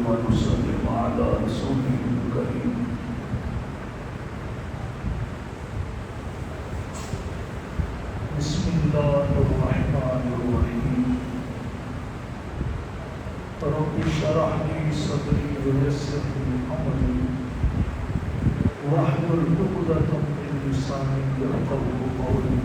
ونسلم على رسوله الكريم. بسم الله الرحمن الرحيم. رب اشرح لي صدري ويسر لي امري واحلل عقدة من لساني يفقهوا قولي.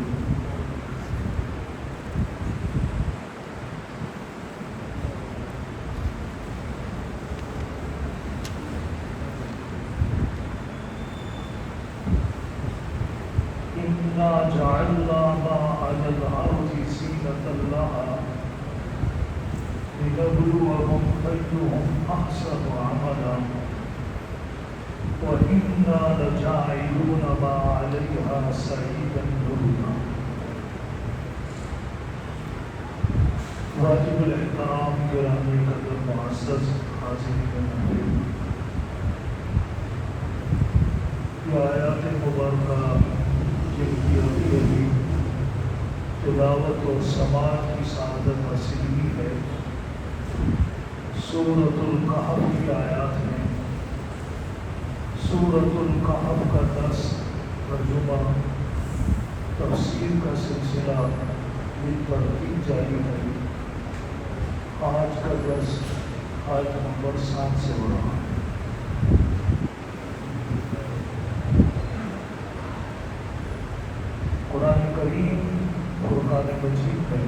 إنا جعلنا ما على الأرض زينة لها لنبلوهم أيهم أحسن عملا وإنا لجاعلون ما عليها صعيدا جرزا. واجب الاحترام گرامی قدر معزز حاضرین محترم، یہ آیات مبارکہ جن کی ابھی تلاوت اور سماعت کی سعادت حاصل ہوئی ہے، سورۃ الکہف کی آیات میں سورۃ الکہف کا درس، ترجمہ، تفسیر کا سلسلہ بالترتیب جاری ہے۔ آج کا درس آیت نمبر 7 سے ہو رہا ہے۔ قرآن کریم فرقان مجید میں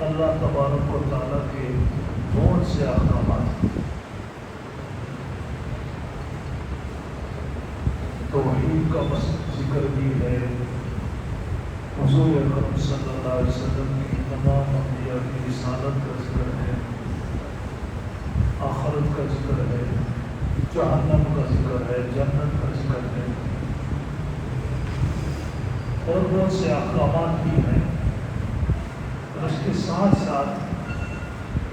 اللہ تبارک و تعالیٰ کے بہت سے احکامات، توحید کا ذکر بھی ہے، حضور اکرم صلی اللہ علیہ وسلم کی تمام انبیاء کی رسالت کا ذکر ہے، آخرت کا ذکر ہے، جہنم کا ذکر ہے، جنت کا ذکر ہے، اور بہت سے احکامات بھی ہیں۔ اور اس کے ساتھ ساتھ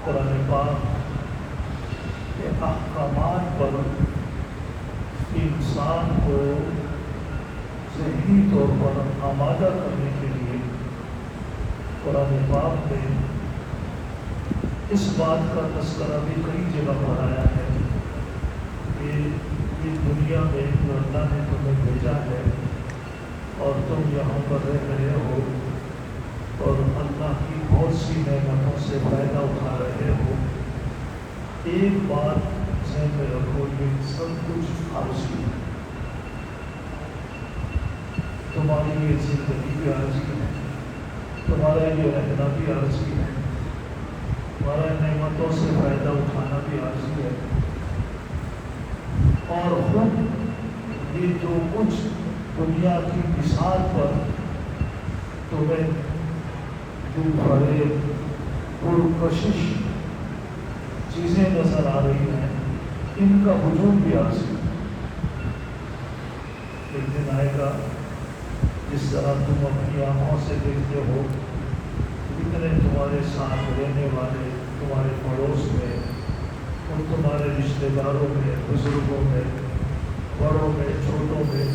قرآن پاک کے احکامات پر انسان کو ذہنی طور پر آمادہ کرنے کے لیے قرآن پاک نے اس بات کا تذکرہ بھی کئی جگہ پر آیا ہے کہ یہ دنیا میں جو اللہ نے تمہیں بھیجا ہے اور تم یہاں پر رہ رہے ہو اور اللہ کی بہت سی نعمتوں سے فائدہ اٹھا رہے ہو، ایک بات ذہن میں رکھو، یہ سب کچھ عارضی ہے۔ تمہاری یہ زندگی بھی عارضی ہے، تمہارا یہ رہنا بھی عارضی ہے، تمہارا نعمتوں سے فائدہ اٹھانا بھی عارضی ہے، اور خود یہ جو کچھ دنیا کی بساط پر تمہیں جو بڑے پرکشش چیزیں نظر آ رہی ہیں، ان کا وجود بھی عارضی ہے۔ ایک دن آئے گا جس طرح تم اپنی آنکھوں سے دیکھتے ہو، اتنے تمہارے ساتھ رہنے والے تمہارے پڑوس میں اور تمہارے رشتہ داروں میں، بزرگوں میں، بڑوں میں، چھوٹوں میں،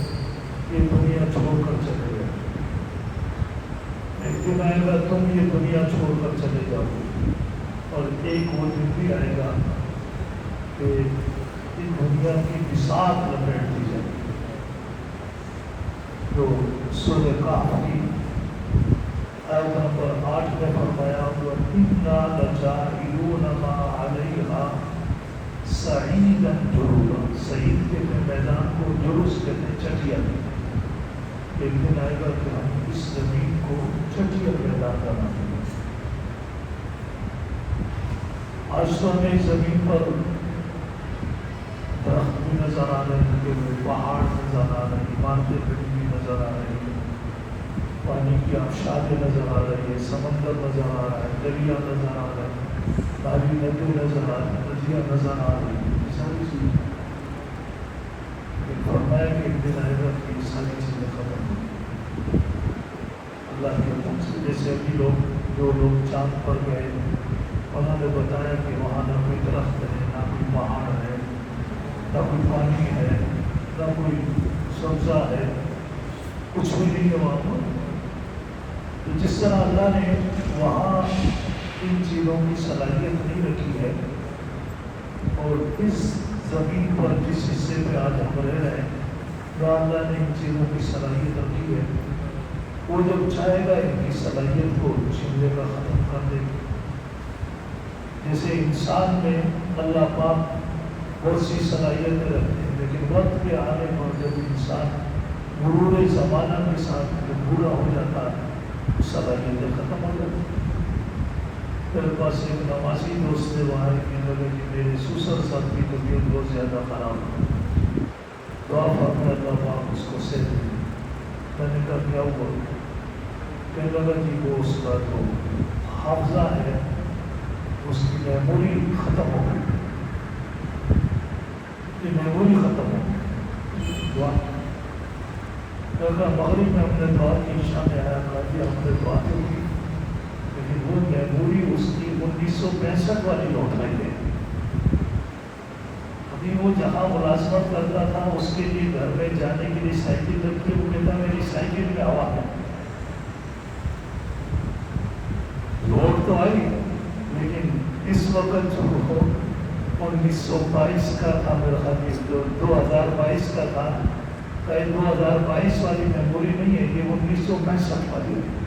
یہ دنیا چھوڑ کر چلے گئے۔ ایک دن آئے گا تم یہ دنیا چھوڑ کر چلے جاؤ گے، اور ایک وہ دن بھی آئے گا کہ اس دنیا کی بساط لپیٹ دی جائے گی۔ جو سورہ کہف کی آیت نمبر 8 میں فرمایا ہوا، اِنَّا لَجَاعِلُونَ مَا عَلَيْهَا صَعِيدًا جُرُزًا۔ صعید کہتے ہیں میدان کو، جرز کہتے ہیں چٹیا۔ ایک دن آئے گا کہ ہم اس زمین کو چٹیا میدان بنا دیں گے۔ آج تو ہمیں زمین پر درخت بھی نظر آ رہے ہیں، پہاڑ نظر آ رہے ہیں، عمارتیں بھی نظر آ رہی ہیں، پانی کی آبشاریں نظر آ رہی ہے، سمندر نظر آ رہا ہے، دریا نظر آ رہا ہے، تازی ندی نظر آ رہی ہے، ندیاں نظر آ رہی ہیں، یہ ساری چیزیں۔ فرمایا کہ ایک دن آئے گا کہ یہ ساری چیزیں ختم ہوں گی اللہ کے حکم سے۔ جیسے ابھی جو لوگ چاند پر گئے، انہوں نے بتایا کہ وہاں نہ کوئی درخت ہے، نہ کوئی پہاڑ ہے، نہ کوئی پانی ہے، نہ کوئی سبزہ ہے، کچھ بھی نہیں ہے وہاں پر۔ تو جس طرح اللہ نے وہاں ان چیزوں کی صلاحیت نہیں رکھی ہے، اور اس زمین پر جس حصے پہ آج ہم رہ رہے ہیں جہاں اللہ نے ان چیزوں کی صلاحیت رکھی ہے، وہ جب چاہے گا ان کی صلاحیت کو چھین لے گا، ختم کر دے گا۔ جیسے انسان میں اللہ پاک بہت سی صلاحیتیں رکھتے ہیں، لیکن وقت کے آنے پر جب انسان مرور زمانہ کے ساتھ جو بوڑھا ہو جاتا ہے، صلاحیتیں ختم ہو جاتی ہیں۔ میرے پاس ایک نمازی دوست نے وہاں کہنے لگا کہ میرے سسر صاحب کی طبیعت بہت زیادہ خراب ہے، دعا فرمائے اللہ پاک اس کو صحت دے۔ میں نے کہا کیا ہوا؟ کہنے لگا جی وہ اس کا جو حافظہ ہے اس کی میموری ختم ہو گئی، یہ میموری ختم ہو گئی۔ دعا مغرب میں ہم نے دعا کی، عشاء میں آیا کہا کہ ہم نے دعا تو کی، لیکن وہ میموری اس کی 1965 والی لوٹ آئی ہے۔ ابھی وہ جہاں ملازمت کرتا تھا اس کے لیے گھر میں جانے کے لیے سائیکل رکھی، وہ کہتا میری سائیکل میں ہوا ہے، لوٹ تو آئی لیکن اس وقت جو 1922 کا تھا، میرا خیال جو 2022 کا تھا، 2022 والی میموری نہیں ہے، یہ 1965 والی ہے۔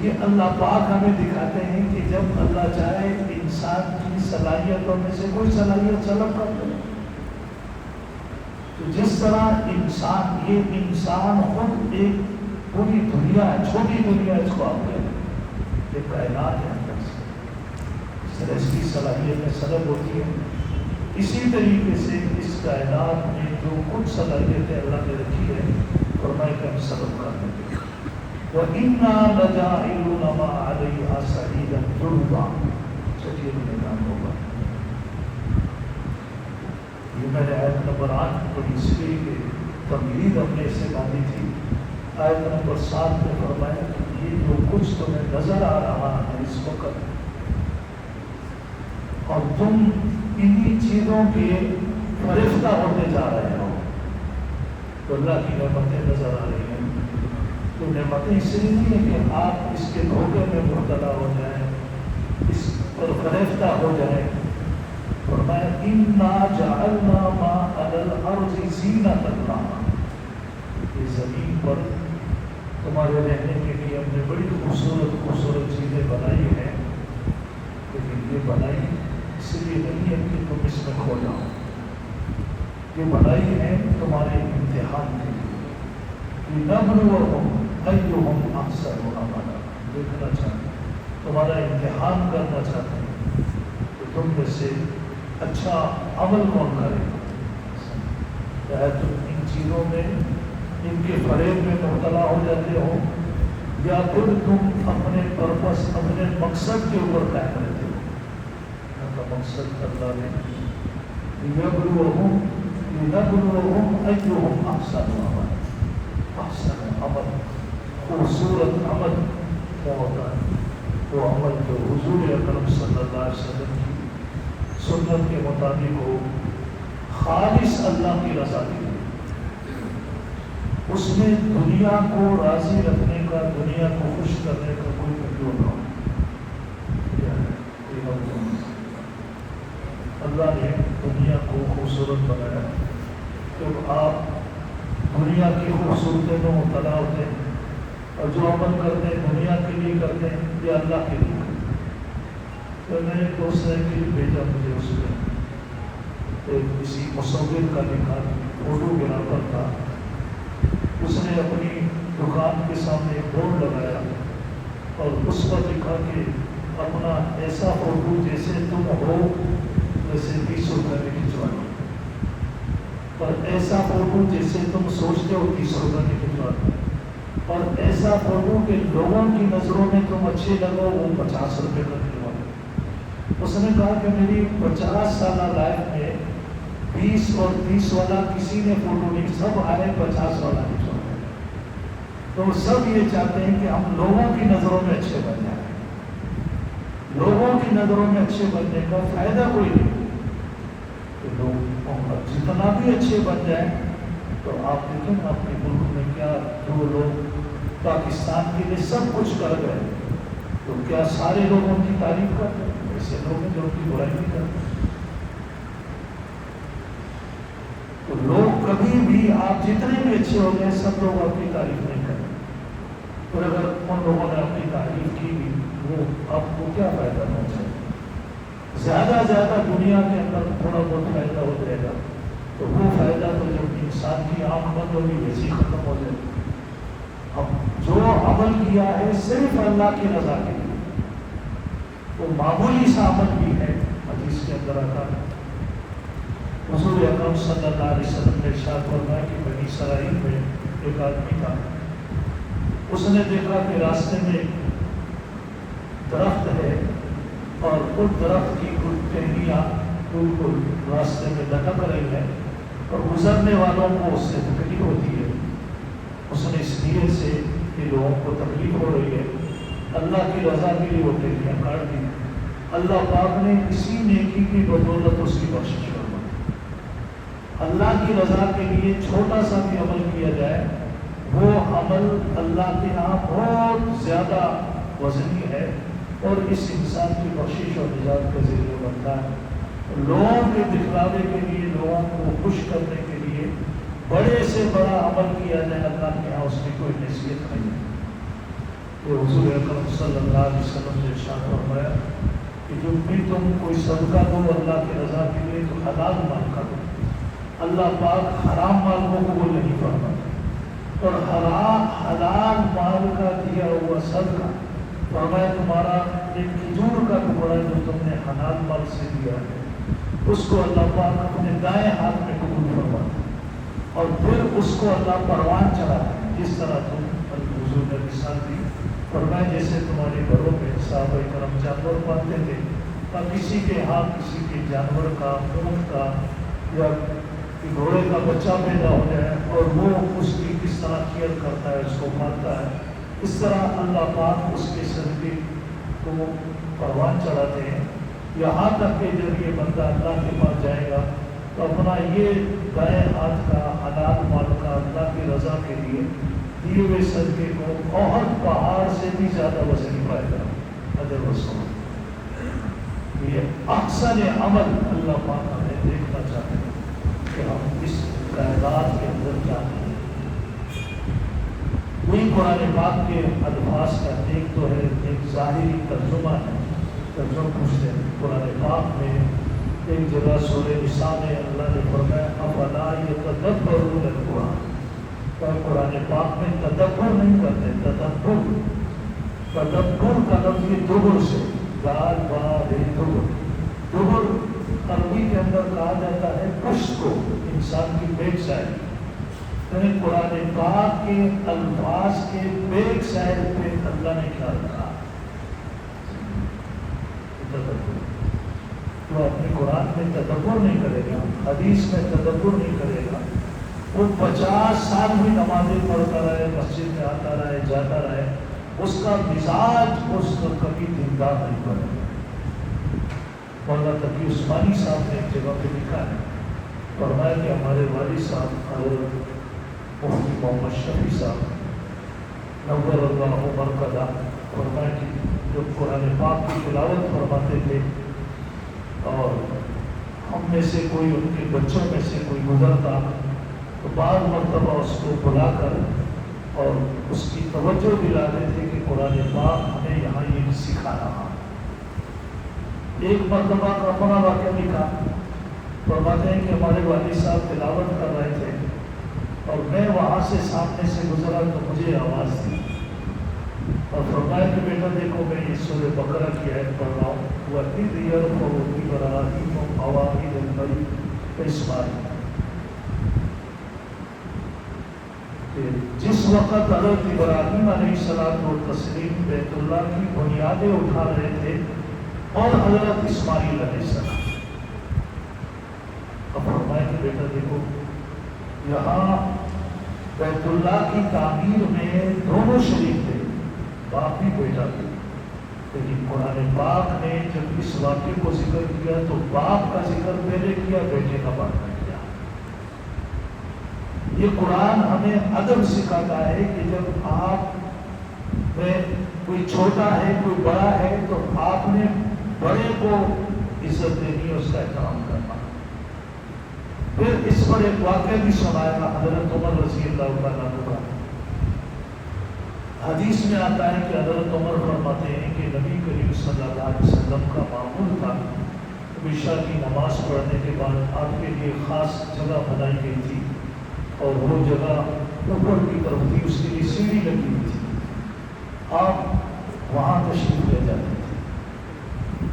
یہ اللہ پاک ہمیں دکھاتے ہیں کہ جب اللہ چاہے انسان کی صلاحیتوں میں سے کوئی صلاحیت طلب کر دے، تو جس طرح انسان، یہ انسان خود ایک پوری دنیا ہے، چھوٹی دنیا اس کو آپ کہتے ہیں، ایک کائنات ہے اندر سے، اس کی صلاحیتیں سلب ہوتی ہیں۔ اسی طریقے سے اس کائنات میں جو کچھ صلاحیتیں اللہ نے رکھی ہے، فرمائے کہ ہم سلب کر دیں گے۔ وَإِنَّا لَجَاعِلُونَ مَا عَلَيْهَا صَعِيدًا جُرُزًا، چلیے میدان ہوگا۔ یہ میں نے آیت نمبر 8 پڑھی اس لیے کہ تمہید ہم نے اسے باندھی تھی۔ آیت نمبر 7 میں فرمایا کہ یہ جو کچھ تمہیں نظر آ رہا ہے اس وقت، اور تم انہی چیزوں کے فریفتہ ہوتے جا رہے ہو، تو اللہ کی نعمتیں نظر آ رہی ہیں۔ تو نعمتیں اس لیے نہیں ہے کہ آپ اس کے دھوکے میں مبتلا ہو جائیں، اس پر فریفتہ ہو جائیں۔ فرمایا اِنَّا جَعَلْنَا مَا عَلَى الْأَرْضِ زِينَةً لَهَا، یہ زمین پر تمہارے رہنے کے لیے ہم نے بڑی خوبصورت خوبصورت چیزیں بنائی ہیں، لیکن یہ بنائی اس لیے نہیں ہے کہ تم اس میں کھو جاؤ، یہ بنائی ہے تمہارے امتحان کے لیے، لِنَبْلُوَكُمْ أَيُّهُمْ أَحْسَنُ عَمَلًا، دیکھنا چاہتے ہیں، تمہارا امتحان کرنا چاہتے ہیں کہ تم میں سے اچھا عمل کون کرے گا۔ چاہے تم ان چیزوں میں، ان کے فریب میں مبتلا ہو جاتے ہو، یا پھر تم اپنے پرپس، اپنے مقصد کے اوپر قائم رہتے ہو۔ ان کا مقصد اللہ نے لِنَبْلُوَهُمْ أَيُّهُمْ أَحْسَنُ عَمَلًا، احسن عمل، خوبصورت عمل کیا ہوتا ہے؟ وہ عمل جو حضور اکرم صلی اللہ علیہ وسلم کی سنت کے مطابق ہو، خالص اللہ کی رضا کے لیے، اس میں دنیا کو راضی رکھنے کا، دنیا کو خوش کرنے کا کوئی مطلب نہ ہو۔ اللہ نے دنیا کو خوبصورت بنایا، جب آپ دنیا کی خوبصورتی میں مبتلا ہوتے ہیں اور جو عمل کرتے ہیں دنیا کے لیے کرتے ہیں یا اللہ کے لیے کرتے ہیں۔ تو میں ایک دوست نے کلپ بھیجا مجھے، اس میں کسی مصور کا لکھا فوٹو گرافر تھا، اس نے اپنی دکان کے سامنے ایک بورڈ لگایا اور اس پر لکھا کہ اپنا ایسا فوٹو جیسے تم ہو ویسے 20 روپے میں کھنچوا لو، اور ایسا فوٹو جیسے تم سوچتے ہو 30 روپے میں کھنچوا لو، اور ایسا فوٹو کہ لوگوں کی نظروں میں تم اچھے لگو وہ 50 روپے کا کھنچوا لو۔ اس نے کہا کہ میری 50 سالہ لائف میں 20 اور 30 والا کسی نے فوٹو نہیں، سب آئے 50 والا کھنچوا۔ تو سب یہ چاہتے ہیں کہ ہم لوگوں کی نظروں میں اچھے بن جائیں، لوگوں کی نظروں میں اچھے بننے کا فائدہ کوئی نہیں کہ لوگ جتنا بھی اچھے بن جائیں۔ تو آپ دیکھیں اپنے ملک میں کیا، جو لوگ پاکستان کے لیے سب کچھ کر گئے تو کیا سارے لوگ ان کی تعریف کرتے ہیں؟ ایسے لوگ ہیں جو ان کی برائی نہیں کرتے. تو لوگ کبھی بھی آپ جتنے بھی اچھے ہو گئے سب لوگ آپ کی تعریف نہیں کرتے. اور اگر ان لوگوں نے اپنی تعریف کی بھی وہ آپ کو کیا فائدہ پہنچے؟ زیادہ زیادہ دنیا کے اندر تھوڑا بہت فائدہ ہو جائے گا. تو وہ فائدہ تو جب انسان کی آنکھ بند ہوگی ویسے ختم ہو جائے گا. اب جو عمل کیا ہے صرف اللہ کی رضا کے لیے وہ معمولی سا عمل بھی ہے. حدیث کے اندر آتا ہے حضور اکرم صلی اللہ علیہ وسلم نے ارشاد فرمایا کہ بنی اسرائیل میں ایک آدمی تھا. اس نے دیکھا کہ راستے میں درخت ہے اور اس درخت کی کچھ ٹہنیاں بالکل راستے میں لٹک رہی ہے اور گزرنے والوں کو اس سے تکلیف ہوتی ہے. اس نے اس لیے سے کہ لوگوں کو تکلیف ہو رہی ہے اللہ کی رضا کے لیے وہ ٹہنیاں کاٹ دی. اللہ پاک نے اسی نیکی کی بدولت اس کی بخشش فرمائی. اللہ کی رضا کے لیے چھوٹا سا بھی عمل کیا جائے وہ عمل اللہ کے یہاں بہت زیادہ وزنی ہے اور اس انسان کی بخشش اور نجات کا ذریعہ بنتا ہے. لوگوں کے دکھلاوے کے لیے لوگوں کو خوش کرنے کے لیے بڑے سے بڑا عمل کیا جائے اللہ کے یہاں اس کی کوئی حیثیت نہیں ہے. تو حضور اکرم صلی اللہ علیہ وسلم نے ارشاد فرمایا کہ جب بھی تم کوئی صدقہ دو اللہ کی رضا کے لیے تو حلال مال کا دو. اللہ پاک حرام مال کو قبول نہیں فرماتا اور حلال مال کا دیا ہوا صدقہ فرمایا تمہارا ایک کھجور کا ٹکڑا جو تم نے حلال مال سے دیا ہے اس کو اللہ پاک اپنے دائیں ہاتھ میں قبول فرماتا اور پھر اس کو اللہ پروان چڑھاتا ہے. جس طرح تم حضور نے مثال دی فرمایا جیسے تمہارے گھروں میں صحابہ کرام جانور پالتے تھے اور کسی کے ہاتھ کسی کے جانور کا اونٹ کا یا گھوڑے کا بچہ پیدا ہو جائے اور وہ اس کی کس طرح کیئر کرتا ہے اس کو پالتا ہے اس طرح اللہ پاک اس کے صدقے کو پروان چڑھاتے ہیں. یہاں تک کہ جب یہ بندہ اللہ کے پاس جائے گا تو اپنا یہ دائیں ہاتھ کا حلال مال کا اللہ کی رضا کے لیے دیے ہوئے صدقے کو اور پہاڑ سے بھی زیادہ وزنی پائے گا. اجر و ثواب یہ احسن عمل اللہ پاک ہمیں دیکھنا چاہتے ہیں کہ ہم اس کائنات کے اندر کیا ہیں. وہی قرآن پاک کے الفاظ کا ایک تو ہے ایک ظاہری ترجمہ ہے. ترجمہ پوچھتے ہیں قرآن پاک میں ایک جگہ سورہ نساء میں اللہ نے فرمایا افلا یتدبرون القرآن. قرآن پاک میں تدبر نہیں کرتے. تدبر کا لفظ یہ دبر سے دال با رے دبر عربی کے اندر کہا جاتا ہے پشت کو انسان کی بیک سائڈ. یعنی قرآن پاک کے الفاظ کے بیک سائڈ پہ اللہ نے کیا رکھا تو اپنے قرآن میں تدبر نہیں کرے گا حدیث میں تدبر نہیں کرے گا وہ 50 سال بھی نمازیں پڑھتا رہے مسجد میں آتا رہے جاتا رہے اس کا مزاج اس کو کبھی دیندار نہیں بنے. مولانا تقی عثمانی صاحب نے ایک جگہ پہ لکھا ہے فرمایا کہ ہمارے والد صاحب حضرت مفتی محمد شفیع صاحب نور اللہ مرکزہ فرمایا کہ جب قرآن پاک کی تلاوت فرماتے تھے اور ہم میں سے کوئی ان کے بچوں میں سے کوئی گزرتا تو بعض مرتبہ اس کو بلا کر اور اس کی توجہ دلاتے تھے کہ قرآن پاک ہمیں یہاں یہ سکھا رہا. ایک مرتبہ کا اپنا واقعہ لکھا فرماتے ہیں کہ ہمارے والد صاحب تلاوت کر رہے تھے اور میں وہاں سے سامنے سے گزرا تو مجھے آواز دی اور فرمایا کہ بیٹا دیکھو میں یہ سورہ بقرہ کی آیت پڑھ رہا ہوں وَإِذْ يَرْفَعُ إِبْرَاهِيمُ الْقَوَاعِدَ الْبَيْتِ إِسْمَاعِيلَ. جس وقت حضرت ابراہیم علیہ السلام و تسلیم بیت اللہ کی بنیادیں اٹھا رہے تھے اور حضرت اسماعیل علیہ السلام. اب فرمایا کہ بیٹا دیکھو یہاں بیت اللہ کی تعمیر میں دونوں شریک تھے باپ بھی بیٹا بھی لیکن قرآن پاک نے جب اس واقعے کو ذکر کیا تو باپ کا ذکر پہلے کیا بیٹے کا بعد میں کیا. یہ قرآن ہمیں ادب سکھاتا ہے کہ جب آپ میں کوئی چھوٹا ہے کوئی بڑا ہے تو آپ نے بڑے کو عزت دینی، اس کا احترام کرنا۔ پھر اس پر ایک واقعہ بھی سنایا حضرت عمر رضی اللہ تعالیٰ عنہ۔ حدیث میں آتا ہے کہ حضرت عمر فرماتے ہیں کہ نبی کریم صلی اللہ علیہ وسلم کا معمول تھا عشاء کی نماز پڑھنے کے بعد آپ کے لیے خاص جگہ بنائی گئی تھی، اور وہ جگہ اوپر کی طرف تھی، اس کے لیے سیڑھی لگی ہوئی تھی، آپ وہاں تشریف لے جاتے تھے۔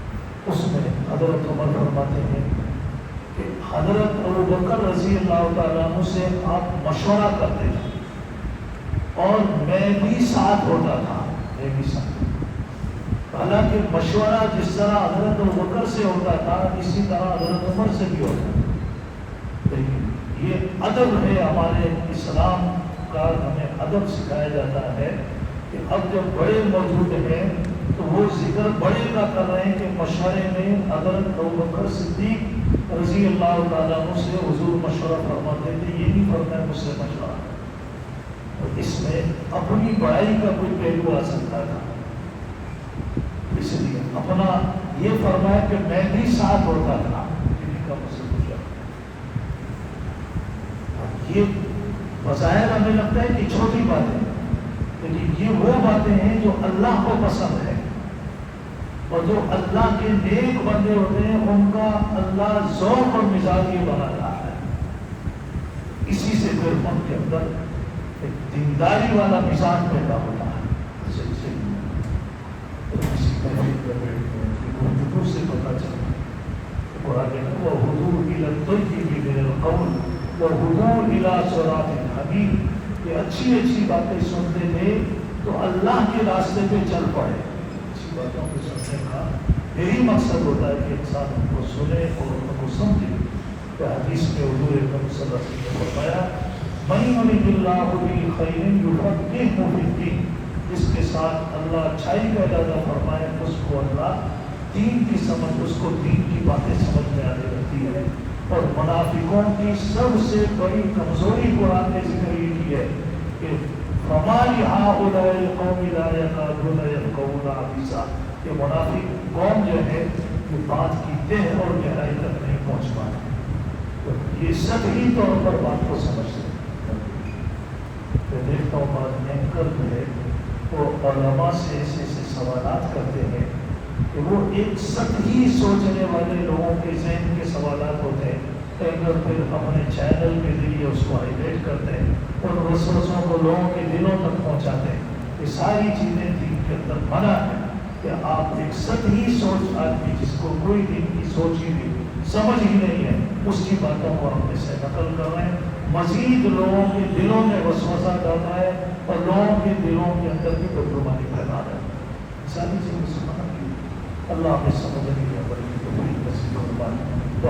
اس میں حضرت عمر فرماتے ہیں کہ حضرت ابوبکر رضی اللہ تعالیٰ عنہ سے آپ مشورہ کرتے تھے، اور میں بھی ساتھ ہوتا تھا، میں بھی ساتھ۔ حالانکہ مشورہ جس طرح حضرت ابوبکر سے ہوتا تھا اسی طرح حضرت عمر سے بھی ہوتا تھا۔ لیکن یہ ادب ہے ہمارے اسلام کا، ہمیں ادب سکھایا جاتا ہے کہ اب جب بڑے موجود ہیں تو وہ ذکر بڑے کا کر رہے ہیں کہ مشورے میں حضرت ابوبکر صدیق رضی اللہ تعالیٰ عنہ سے حضور مشورہ فرماتے تھے، یہ نہیں فرمایا مجھ سے مشورہ۔ اور اس میں اپنی بڑائی کا کوئی پہلو آ سکتا تھا، اس لیے اپنا یہ فرمایا کہ میں بھی ساتھ ہوتا تھا، کا مجھ سے پوچھا۔ یہ بظاہر ہمیں لگتا ہے کہ چھوٹی بات ہے، لیکن یہ وہ باتیں ہیں جو اللہ کو پسند ہے، اور جو اللہ کے نیک بندے ہوتے ہیں ان کا اللہ ذوق اور مزاج یہ بناتا ہے، اسی سے پھر ان کے اندر ایک دینداری والا مزاج پیدا ہوتا ہے۔ گفتگو سے پتہ چلتا ہے قرآن میں وَهُدُوا إِلَى الطَّيِّبِ مِنَ الْقَوْلِ وَهُدُوا إِلَى صِرَاطِ الْحَمِيدِ، یہ اچھی اچھی باتیں سنتے تھے تو اللہ کے راستے پہ چل پڑے۔ اچھی باتوں کو سننے کا یہی مقصد ہوتا ہے کہ انسان ان کو سنے اور ان کو سمجھے۔ تو حدیث میں حضور اکرم صلی اللہ علیہ وسلم نے فرمایا مَن يُرِدِ اللَّهُ بِهِ خَيْرًا يُفَقِّهْهُ فِي الدِّينِ، جس کے ساتھ اللہ اچھائی کا ارادہ فرمائے اس کو اللہ دین کی سمجھ، اس کو دین کی باتیں سمجھ میں آنے لگتی ہے۔ اور منافقوں کی سب سے بڑی کمزوری قرآن نے ذکر یہ کی ہے کہ فَمَا لِهَٰؤُلَاءِ الْقَوْمِ لَا يَكَادُونَ يَفْقَهُونَ حَدِيثًا، کہ منافق قوم جو ہے یہ بات کی تہ اور گہرائی تک نہیں پہنچ پاتے، یہ سطحی طور پر بات کو سمجھتے ہیں۔ میں دیکھتا ہوں بعض اینکر جو ہے وہ علماء سے ایسے سوالات کرتے ہیں کہ وہ ایک سطحی سوچنے والے لوگوں کے ذہن کے سوالات ہوتے ہیں، اینکر پھر اپنے چینل کے ذریعے اس کو ہائی لائٹ کرتے ہیں، ان وسوسوں کو لوگوں کے دلوں تک پہنچاتے ہیں۔ یہ ساری چیزیں دین کے اندر منع ہے کہ آپ ایک سطحی سوچ آدمی جس کو کوئی دین کی سوچ ہی نہیں سمجھ ہی نہیں ہے اس کی باتوں کو اپنے سے نقل کر رہے ہیں، مزید لوگوں کے دلوں میں وسوسہ ڈال رہا ہے اور لوگوں کے دلوں کے اندر بھی بدگمانی پھیلا رہا ہے۔ ساری چیزیں سمجھ اللہ ہمیں سمجھنے کی بڑی نصیب فرمائے۔ تو